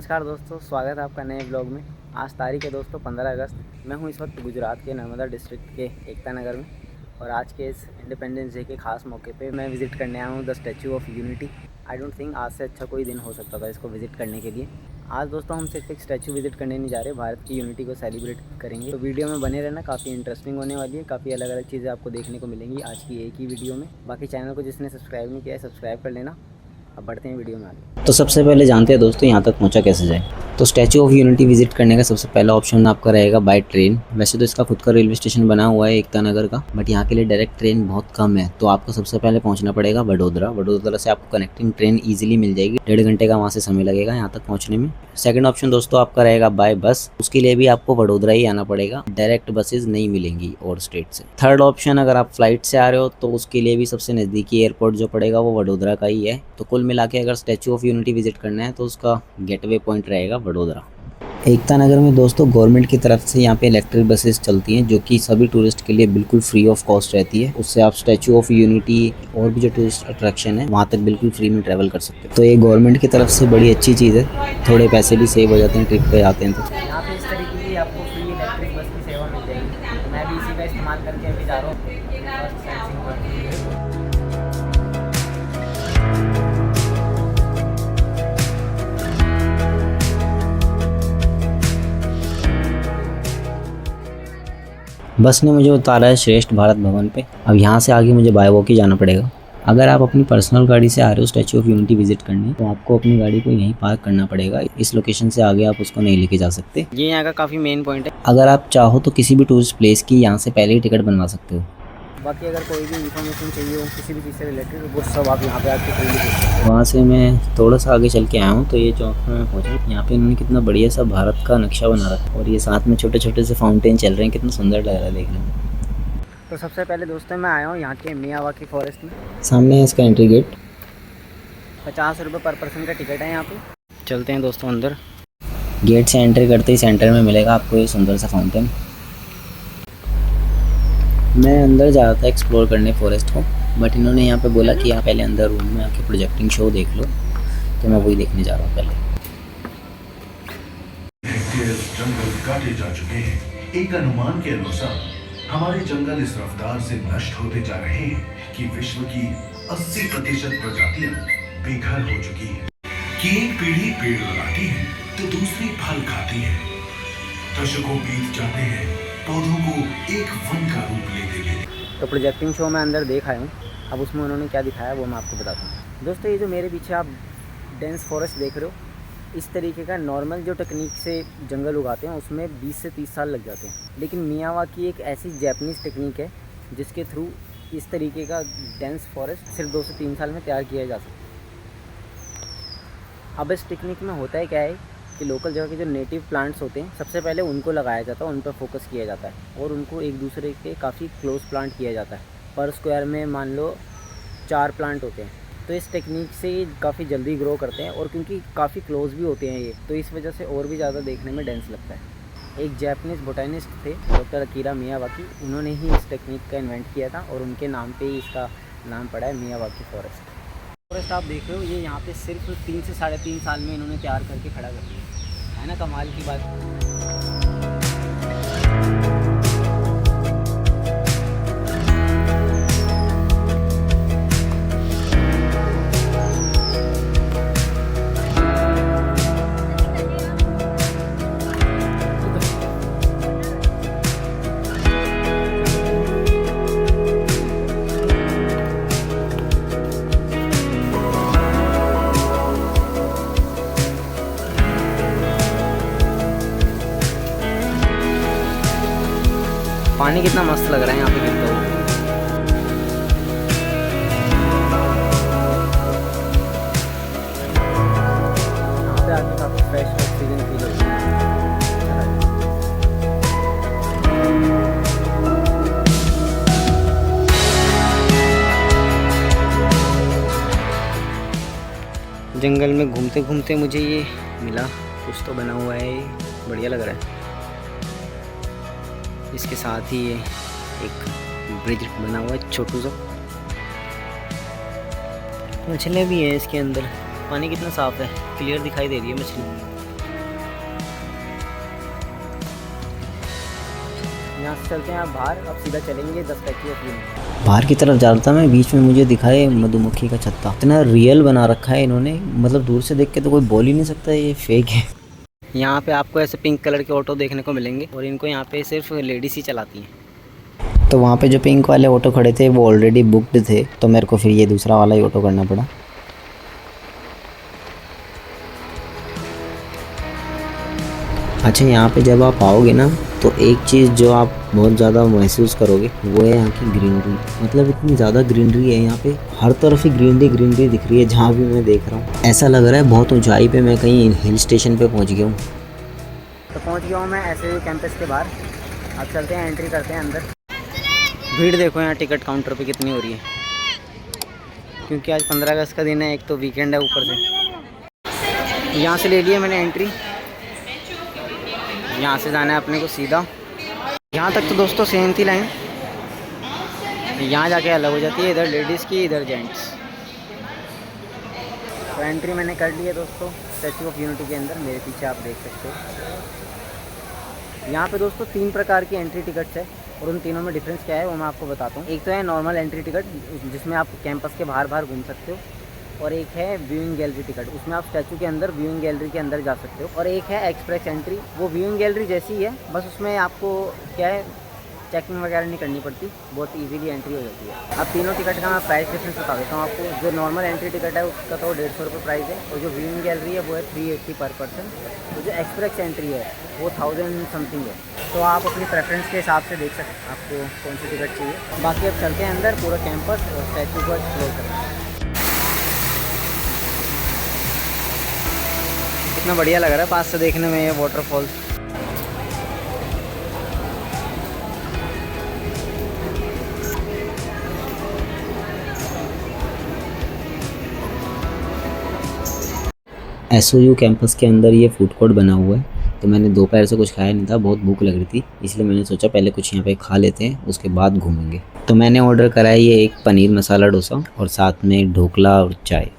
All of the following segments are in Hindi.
नमस्कार दोस्तों, स्वागत है आपका नए ब्लॉग में। आज तारीख है दोस्तों 15 अगस्त। मैं हूं इस वक्त गुजरात के नर्मदा डिस्ट्रिक्ट के एकता नगर में और आज के इस इंडिपेंडेंस डे के खास मौके पे मैं विज़िट करने आया हूं the statue of unity. I don't think आज से अच्छा कोई दिन हो सकता था इसको विज़िट करने के लिए। आज दोस्तों हम सिर्फ एक स्टैचू विज़िट करने नहीं जा रहे, भारत की यूनिटी को सेलिब्रेट करेंगे। तो वीडियो में बने रहना, काफ़ी इंटरेस्टिंग होने वाली है। काफ़ी अलग अलग चीज़ें आपको देखने को मिलेंगी आज की एक ही वीडियो में। बाकी चैनल को जिसने सब्सक्राइब नहीं किया है सब्सक्राइब कर लेना। अब बढ़ते हैं वीडियो में आगे। तो सबसे पहले जानते हैं दोस्तों यहाँ तक पहुँचा कैसे जाए। तो स्टैचू ऑफ यूनिटी विजिट करने का सबसे पहला ऑप्शन आपका रहेगा बाय ट्रेन। वैसे तो इसका खुद का रेलवे स्टेशन बना हुआ है एकता नगर का, बट यहाँ के लिए डायरेक्ट ट्रेन बहुत कम है। तो आपको सबसे पहले पहुँचना पड़ेगा वडोदरा। वडोदरा से आपको कनेक्टिंग ट्रेन ईजिली मिल जाएगी, 1.5 घंटे का वहाँ से समय लगेगा यहाँ तक पहुँचने में। सेकंड ऑप्शन दोस्तों आपका रहेगा बाय बस। उसके लिए भी आपको वडोदरा ही आना पड़ेगा, डायरेक्ट बसेज नहीं मिलेंगी और स्टेट से। थर्ड ऑप्शन अगर आप फ्लाइट से आ रहे हो तो उसके लिए भी सबसे नज़दीकी एयरपोर्ट जो पड़ेगा वो वडोदरा का ही है। तो कुल मिला के अगर स्टैचू ऑफ यूनिटी विजिट करना है तो उसका गेटवे पॉइंट रहेगा वडोदरा। एकता नगर में दोस्तों गवर्नमेंट की तरफ से यहाँ पे इलेक्ट्रिक बसेस चलती हैं जो कि सभी टूरिस्ट के लिए बिल्कुल फ्री ऑफ कॉस्ट रहती है। उससे आप स्टैचू ऑफ यूनिटी और भी जो टूरिस्ट अट्रैक्शन है वहाँ तक बिल्कुल फ्री में ट्रैवल कर सकते हो। तो ये गवर्नमेंट की तरफ से बड़ी अच्छी चीज़ है, थोड़े पैसे भी सेव हो जाते हैं ट्रिप पे आते हैं तो। यहाँ पे इस तरीके की आपको फ्री इलेक्ट्रिक बस की सेवा मिल जाएगी। मैं भी इसी का इस्तेमाल करके अभी जा रहा हूँ। बस ने मुझे उतारा है श्रेष्ठ भारत भवन पे। अब यहाँ से आगे मुझे बाय वॉक ही जाना पड़ेगा। अगर आप अपनी पर्सनल गाड़ी से आ रहे हो स्टैचू ऑफ यूनिटी विजिट करने तो आपको अपनी गाड़ी को यहीं पार्क करना पड़ेगा। इस लोकेशन से आगे आप उसको नहीं लेके जा सकते। ये यहाँ का काफ़ी मेन पॉइंट है। अगर आप चाहो तो किसी भी टूरिस्ट प्लेस की यहाँ से पहले ही टिकट बनवा सकते हो। बाकी अगर कोई भी इन्फॉर्मेशन चाहिए हो किसी भी चीज़ से रिलेटेड वो सब आप यहाँ पे आके खरीद सकते हो। वहाँ से मैं थोड़ा सा आगे चल के आया हूँ तो ये चौक में मैं पहुँचा। यहाँ पे इन्होंने कितना बढ़िया सा भारत का नक्शा बना रखा है और ये साथ में छोटे छोटे से फाउंटेन चल रहे हैं, कितना सुंदर लग रहा है देखने में। तो सबसे पहले दोस्तों मैं आया हूँ यहाँ के मियावाकी फॉरेस्ट में। सामने है इसका एंट्री गेट। 50 रुपये पर पर्सन का टिकट है यहाँ पे। चलते हैं दोस्तों अंदर। गेट से एंट्री करते ही सेंटर में मिलेगा आपको ये सुंदर सा फाउंटेन। मैं अंदर जा रहा था एक्सप्लोर करने फॉरेस्ट को, बट इन्होंने यहाँ पे बोला कि आप पहले अंदर रूम में आके प्रोजेक्टिंग शो देख लो, तो मैं वही देखने जा रहा हूँ पहले। जंगल काटे जा चुके हैं। एक अनुमान के अनुसार हमारे जंगल इस रफ्तार से नष्ट होते जा रहे हैं कि विश्व की 80% प्रजातियां बेघर हो चुकी हैं। कि एक पीढ़ी पेड़ लगाती है तो दूसरी फल खाती है। दशकों बीत जाते हैं पौधों को एक वन का रूप लेते लेते। तो प्रोजेक्टिंग शो में अंदर देख आया हूँ। अब उसमें उन्होंने क्या दिखाया वो मैं आपको बताता हूँ। दोस्तों ये जो मेरे पीछे आप डेंस फॉरेस्ट देख रहे हो, इस तरीके का नॉर्मल जो टेक्निक से जंगल उगाते हैं उसमें 20 से 30 साल लग जाते हैं। लेकिन मियावाकी एक ऐसी जैपनीज़ टेक्निक है जिसके थ्रू इस तरीके का डेंस फॉरेस्ट सिर्फ 2 से 3 साल में तैयार किया जा सकता है। अब इस टेक्निक में होता है क्या है कि लोकल जगह के जो नेटिव प्लांट्स होते हैं सबसे पहले उनको लगाया जाता है, उन पर फोकस किया जाता है और उनको एक दूसरे के काफ़ी क्लोज प्लांट किया जाता है। पर स्क्वायर में मान लो 4 प्लांट होते हैं। तो इस टेक्निक से ये काफ़ी जल्दी ग्रो करते हैं और क्योंकि काफ़ी क्लोज भी होते हैं ये, तो इस वजह से और भी ज़्यादा देखने में डेंस लगता है। एक जैपनीज़ बोटेनिस्ट थे डॉक्टर अकीरा मियावाकी, उन्होंने ही इस टेक्निक का इन्वेंट किया था और उनके नाम पे ही इसका नाम पड़ा है मियावाकी फॉरेस्ट। फॉरेस्ट आप देख रहे हो ये यहाँ पे सिर्फ 3 से 3.5 साल में इन्होंने तैयार करके खड़ा कर दिया है ना, कमाल की बात। पानी कितना मस्त लग रहा है यहाँ पे गिरता हुआ। यहाँ पे आके काफी फ्रेश ऑक्सीजन फील होती है। जंगल में घूमते घूमते मुझे ये मिला, कुछ तो बना हुआ है, बढ़िया लग रहा है। इसके साथ ही ये एक ब्रिज बना हुआ है छोटू सा। मछलियाँ भी हैं इसके अंदर। पानी कितना साफ़ है, क्लियर दिखाई दे रही है मछली। यहाँ से चलते हैं आप बाहर, अब सीधा चलेंगे द स्टैचू ऑफ यूनिटी। बाहर की तरफ जा रहा था मैं, बीच में मुझे दिखाए मधुमक्खी का छत्ता। इतना रियल बना रखा है इन्होंने, मतलब दूर से देख के तो कोई बोल ही नहीं सकता ये फेक है। यहाँ पे आपको ऐसे पिंक कलर के ऑटो देखने को मिलेंगे और इनको यहाँ पे सिर्फ लेडीज़ ही चलाती हैं। तो वहाँ पे जो पिंक वाले ऑटो खड़े थे वो ऑलरेडी बुकड थे, तो मेरे को फिर ये दूसरा वाला ही ऑटो करना पड़ा। अच्छा, यहाँ पे जब आप आओगे ना तो एक चीज़ जो आप बहुत ज़्यादा महसूस करोगे वो है यहाँ की ग्रीनरी। मतलब इतनी ज़्यादा ग्रीनरी है यहाँ पे, हर तरफ ही ग्रीनरी ग्रीनरी दिख रही है जहाँ भी मैं देख रहा हूँ। ऐसा लग रहा है बहुत ऊंचाई पे मैं कहीं हिल स्टेशन पे पहुँच गया हूँ। तो पहुँच गया हूँ मैं ऐसे कैंपस के बाहर। अब चलते हैं, एंट्री करते हैं अंदर। भीड़ देखो यहाँ टिकट काउंटर पे कितनी हो रही है, क्योंकि आज 15 अगस्त का दिन है, एक तो वीकेंड है ऊपर से। यहाँ से ले लिया मैंने एंट्री। यहाँ से जाना है अपने को सीधा। यहाँ तक तो दोस्तों सेम थी लाइन, यहाँ जाके अलग हो जाती है, इधर लेडीज़ की इधर जेंट्स। तो एंट्री मैंने कर ली है दोस्तों स्टैचू ऑफ यूनिटी के अंदर, मेरे पीछे आप देख सकते हो। यहाँ पे दोस्तों 3 प्रकार की एंट्री टिकट्स है और उन तीनों में डिफरेंस क्या है वो मैं आपको बताता हूँ। एक तो है नॉर्मल एंट्री टिकट जिसमें आप कैंपस के बाहर घूम सकते हो, और एक है व्यूइंग गैलरी टिकट, उसमें आप स्टैचू के अंदर व्यूइंग गैलरी के अंदर जा सकते हो। और एक है एक्सप्रेस एंट्री, वो व्यूइंग गैलरी जैसी ही है, बस उसमें आपको क्या है चेकिंग वगैरह नहीं करनी पड़ती, बहुत इजीली एंट्री हो जाती है। अब तीनों टिकट का मैं प्राइस डिफरेंस बता देता हूँ आपको। जो नॉर्मल एंट्री टिकट है उसका तो 150 रुपये प्राइस है, और जो व्यूइंग गैलरी है वो है 380 पर पर्सन। तो जो एक्सप्रेस एंट्री है वो 1000 समथिंग है। तो आप अपनी प्रेफरेंस के हिसाब से देख सकते हैं आपको कौन सी टिकट चाहिए। बाकी अब चलते हैं अंदर पूरा कैंपस और स्टैचू को एक्सप्लोर करें। कितना बढ़िया लग रहा है पास से देखने में ये वाटरफॉल। SOU कैंपस के अंदर ये फूड कोर्ट बना हुआ है, तो मैंने दोपहर से कुछ खाया नहीं था, बहुत भूख लग रही थी, इसलिए मैंने सोचा पहले कुछ यहाँ पे खा लेते हैं उसके बाद घूमेंगे। तो मैंने ऑर्डर करा है ये एक पनीर मसाला डोसा और साथ में ढोकला और चाय।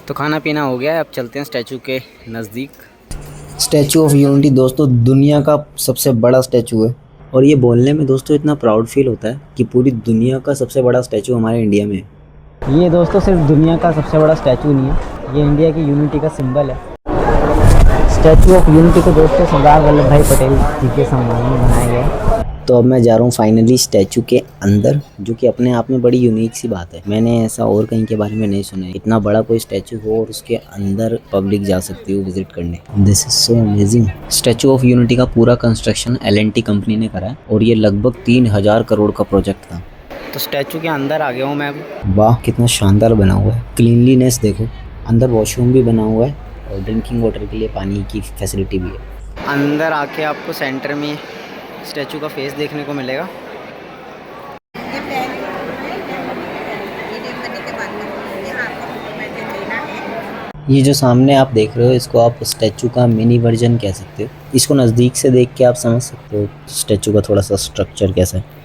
तो खाना पीना हो गया है, अब चलते हैं स्टैचू के नज़दीक। स्टैचू ऑफ यूनिटी दोस्तों दुनिया का सबसे बड़ा स्टैचू है, और ये बोलने में दोस्तों इतना प्राउड फील होता है कि पूरी दुनिया का सबसे बड़ा स्टैचू हमारे इंडिया में है। ये दोस्तों सिर्फ दुनिया का सबसे बड़ा स्टैचू नहीं है, ये इंडिया की यूनिटी का सिंबल है। स्टैचू ऑफ यूनिटी को दोस्तों सरदार वल्लभ भाई पटेल जी के सम्मान में बनाया गया है। तो अब मैं जा रहा हूँ फाइनली स्टैचू के अंदर, जो कि अपने आप में बड़ी यूनिक सी बात है। मैंने ऐसा और कहीं के बारे में नहीं सुना है, इतना बड़ा कोई स्टैचू हो और उसके अंदर पब्लिक जा सकती हो विजिट करने। This is so amazing. Statue of unity का पूरा कंस्ट्रक्शन L&T कंपनी ने करा है और ये लगभग 3000 करोड़ का प्रोजेक्ट था। तो स्टैचू के अंदर आ गया हूँ मैं अभी। वाह कितना शानदार बना हुआ है, क्लीनलीनेस देखो। अंदर वॉशरूम भी बना हुआ है और ड्रिंकिंग वाटर के लिए पानी की फैसिलिटी भी है। अंदर आके आपको सेंटर में स्टैचू का फेस देखने को मिलेगा। ये जो सामने आप देख रहे हो इसको आप स्टैचू का मिनी वर्जन कह सकते हो। इसको नज़दीक से देख के आप समझ सकते हो स्टैचू का थोड़ा सा स्ट्रक्चर कैसा है।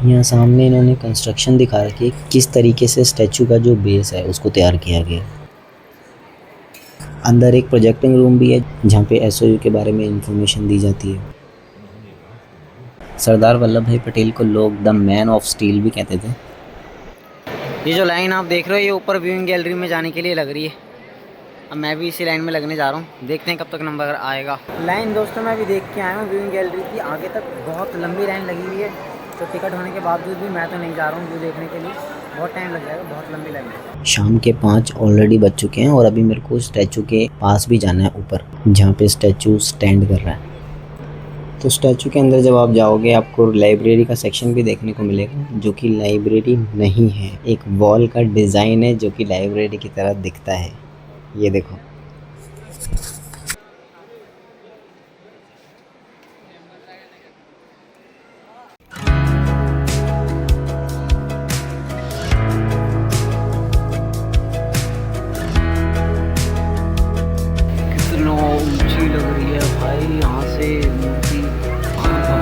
यहाँ सामने इन्होंने कंस्ट्रक्शन दिखा रखी है, किस तरीके से स्टैचू का जो बेस है उसको तैयार किया गया है। अंदर एक प्रोजेक्टिंग रूम भी है जहाँ पे SOU के बारे में इंफॉर्मेशन दी जाती है। सरदार वल्लभ भाई पटेल को लोग द मैन ऑफ स्टील भी कहते थे। ये जो लाइन आप देख रहे हो ये ऊपर व्यूइंग गैलरी में जाने के लिए लग रही है। अब मैं भी इसी लाइन में लगने जा रहा हूँ, देखते हैं कब तक नंबर आएगा। लाइन दोस्तों मैं भी देख के आया हूँ व्यूइंग गैलरी की, आगे तक बहुत लंबी लाइन लगी हुई है। तो टिकट होने के बावजूद भी मैं तो नहीं जा रहा हूँ व्यू देखने के लिए, बहुत टाइम लग जाएगा, बहुत लंबी लाइन है। शाम के 5 ऑलरेडी बज चुके हैं और अभी मेरे को स्टैचू के पास भी जाना है ऊपर, जहाँ पे स्टैचू स्टैंड कर रहा है। तो स्टैचू के अंदर जब आप जाओगे आपको लाइब्रेरी का सेक्शन भी देखने को मिलेगा, जो कि लाइब्रेरी नहीं है, एक वॉल का डिज़ाइन है जो कि लाइब्रेरी की तरह दिखता है। ये देखो। कितना ऊंची लग रही है भाई, यहाँ से मूर्ति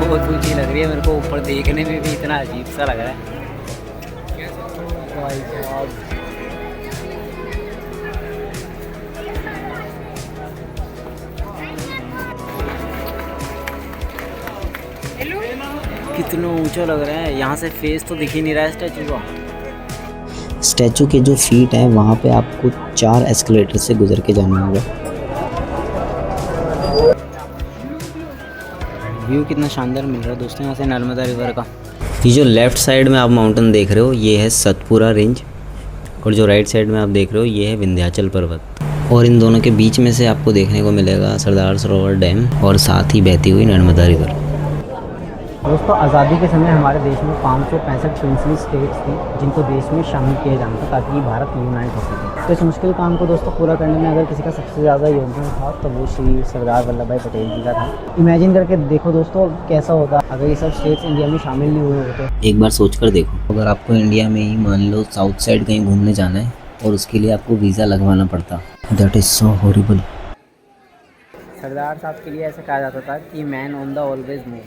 बहुत ऊंची लग रही है। मेरे को ऊपर देखने में भी इतना अजीब सा लग रहा है भाई साहब। कितना ऊंचा लग रहा है, यहाँ से फेस तो दिख ही नहीं रहा है स्टैचू का। स्टैचू के जो फीट हैं वहाँ पे आपको 4 एस्केलेटर से गुजर के जाना होगा। व्यू कितना शानदार मिल रहा है दोस्तों यहाँ से नर्मदा रिवर का। ये जो लेफ़्ट साइड में आप माउंटेन देख रहे हो ये है सतपुरा रेंज, और जो राइट साइड में आप देख रहे हो ये है विंध्याचल पर्वत। और इन दोनों के बीच में से आपको देखने को मिलेगा सरदार सरोवर डैम और साथ ही बहती हुई नर्मदा रिवर। दोस्तों आज़ादी के समय हमारे देश में 565 प्रिंसली स्टेट्स थी जिनको देश में शामिल किया जाना था ताकि भारत यूनाइट हो सके। तो इस मुश्किल काम को दोस्तों पूरा करने में अगर किसी का सबसे ज़्यादा योगदान था तो वो श्री सरदार वल्लभ भाई पटेल जी का था। इमेजिन करके देखो दोस्तों कैसा होता अगर ये सब स्टेट्स इंडिया में शामिल नहीं हुए होते। एक बार सोच कर देखो, अगर आपको इंडिया में ही मान लो साउथ साइड कहीं घूमने जाना है और उसके लिए आपको वीज़ा लगवाना पड़ता। That is so horrible. Sardar Sahab के लिए ऐसा कहा जाता था कि man on the always move,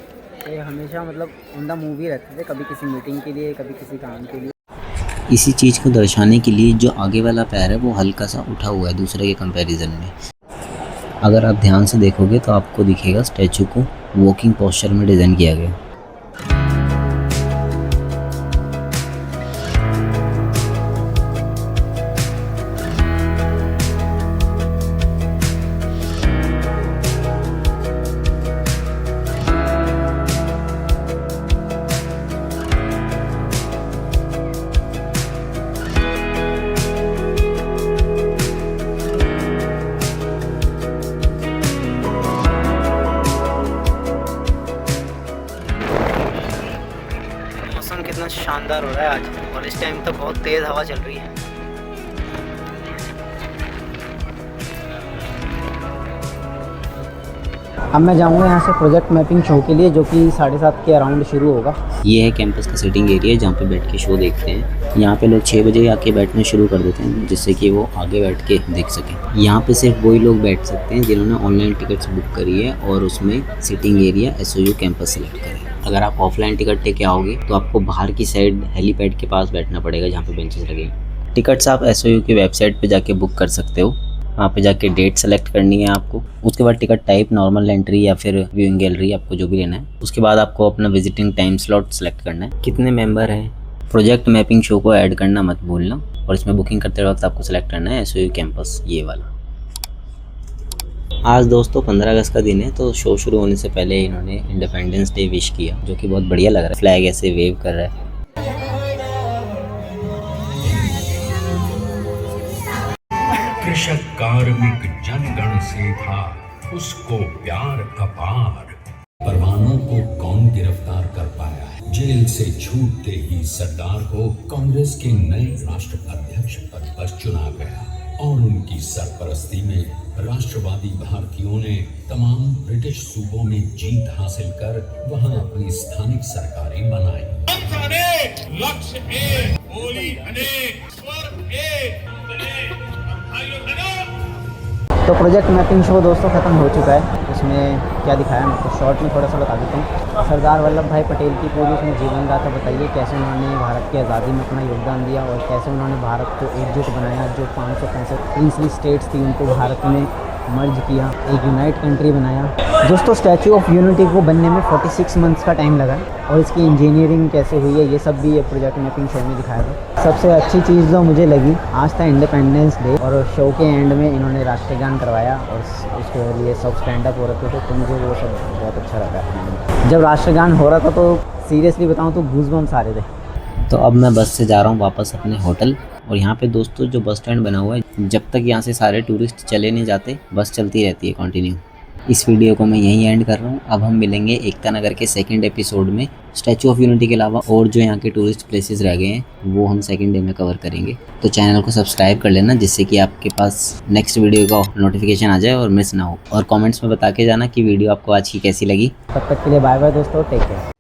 ये हमेशा मतलब ऑन द मूव ही रहते थे, कभी किसी मीटिंग के लिए कभी किसी काम के लिए। इसी चीज़ को दर्शाने के लिए जो आगे वाला पैर है वो हल्का सा उठा हुआ है दूसरे के कंपैरिजन में। अगर आप ध्यान से देखोगे तो आपको दिखेगा स्टैचू को वॉकिंग पोस्चर में डिज़ाइन किया गया। मौसम कितना शानदार हो रहा है आज, और इस टाइम तो बहुत तेज़ हवा चल रही है। अब मैं जाऊंगा यहाँ से प्रोजेक्ट मैपिंग शो के लिए जो कि 7:30 के अराउंड शुरू होगा। ये है कैंपस का सिटिंग एरिया जहाँ पे बैठ के शो देखते हैं। यहाँ पे लोग 6 बजे आके बैठना शुरू कर देते हैं जिससे कि वो आगे बैठ के देख सकें। यहाँ पे सिर्फ वही लोग बैठ सकते हैं जिन्होंने ऑनलाइन टिकट्स बुक करी है और उसमें sitting area SOU campus select करें। अगर आप ऑफलाइन टिकट लेके आओगे तो आपको बाहर की साइड हेलीपैड के पास बैठना पड़ेगा जहाँ पे बेंचेस लगे। टिकट्स आप SOU की वेबसाइट पे जाके बुक कर सकते हो। वहाँ पे जाके डेट सेलेक्ट करनी है आपको। उसके बाद टिकट टाइप नॉर्मल एंट्री या फिर व्यूइंग गैलरी आपको जो भी लेना है। उसके बाद आपको अपना विजिटिंग टाइम स्लॉट सेलेक्ट करना है। कितने मेंबर हैं, प्रोजेक्ट मैपिंग शो को ऐड करना मत भूलना। और इसमें बुकिंग करते वक्त आपको सेलेक्ट करना है SOU कैंपस ये वाला। आज दोस्तों 15 अगस्त का दिन है तो शो शुरू होने से पहले इन्होंने इंडिपेंडेंस डे विश किया जो कि बहुत बढ़िया लग रहा है। फ्लैग ऐसे वेव कर रहा है। कृषक कार्मिक जनगण से था उसको प्यार अपार। परवानों को कौन गिरफ्तार कर पाया है? जेल से छूटते ही सरदार को कांग्रेस के नए राष्ट्र अध्यक्ष पद पर चुना गया और उनकी सरपरस्ती में राष्ट्रवादी भारतीयों ने तमाम ब्रिटिश सूबों में जीत हासिल कर वहां अपनी स्थानिक सरकारें बनाई। लक्ष्य एक, बोली अनेक, स्वर एक, तो प्रोजेक्ट मैपिंग शो दोस्तों ख़त्म हो चुका है। उसमें क्या दिखाया मैं तो शॉर्ट में थोड़ा सा बता देता हूँ। सरदार वल्लभ भाई पटेल की पूरी उसमें जीवन गाथा बताइए, कैसे उन्होंने भारत की आज़ादी में अपना योगदान दिया और कैसे उन्होंने भारत को एकजुट बनाया। जो 565 प्रिंसली स्टेट्स थी उनको भारत में मर्ज किया, एक यूनाइट कंट्री बनाया। दोस्तों स्टैचू ऑफ यूनिटी को बनने में 46 मंथ्स का टाइम लगा और इसकी इंजीनियरिंग कैसे हुई है ये सब भी ये प्रोजेक्ट मैपिंग शो में दिखाया था। सबसे अच्छी चीज़ जो मुझे लगी आज था इंडिपेंडेंस डे और शो के एंड में इन्होंने राष्ट्रगान करवाया और उसके लिए सब स्टैंड अप हो रखे थे तो मुझे वो सब बहुत अच्छा लगा। जब राष्ट्रगान हो रहा था तो सीरियसली बताऊँ तो गूज़बम्स आ रहे थे। तो अब मैं बस से जा रहा हूँ वापस अपने होटल। और यहाँ पे दोस्तों जो बस स्टैंड बना हुआ है जब तक यहाँ से सारे टूरिस्ट चले नहीं जाते बस चलती रहती है कंटिन्यू। इस वीडियो को मैं यहीं एंड कर रहा हूँ। अब हम मिलेंगे एकता नगर के सेकंड एपिसोड में। स्टैचू ऑफ यूनिटी के अलावा और जो यहाँ के टूरिस्ट प्लेसेस रह गए हैं वो हम सेकंड डे में कवर करेंगे। तो चैनल को सब्सक्राइब कर लेना जिससे कि आपके पास नेक्स्ट वीडियो का नोटिफिकेशन आ जाए और मिस ना हो। और कमेंट्स में बता के जाना कि वीडियो आपको आज की कैसी लगी। तब तक के लिए बाय बाय दोस्तों, टेक केयर।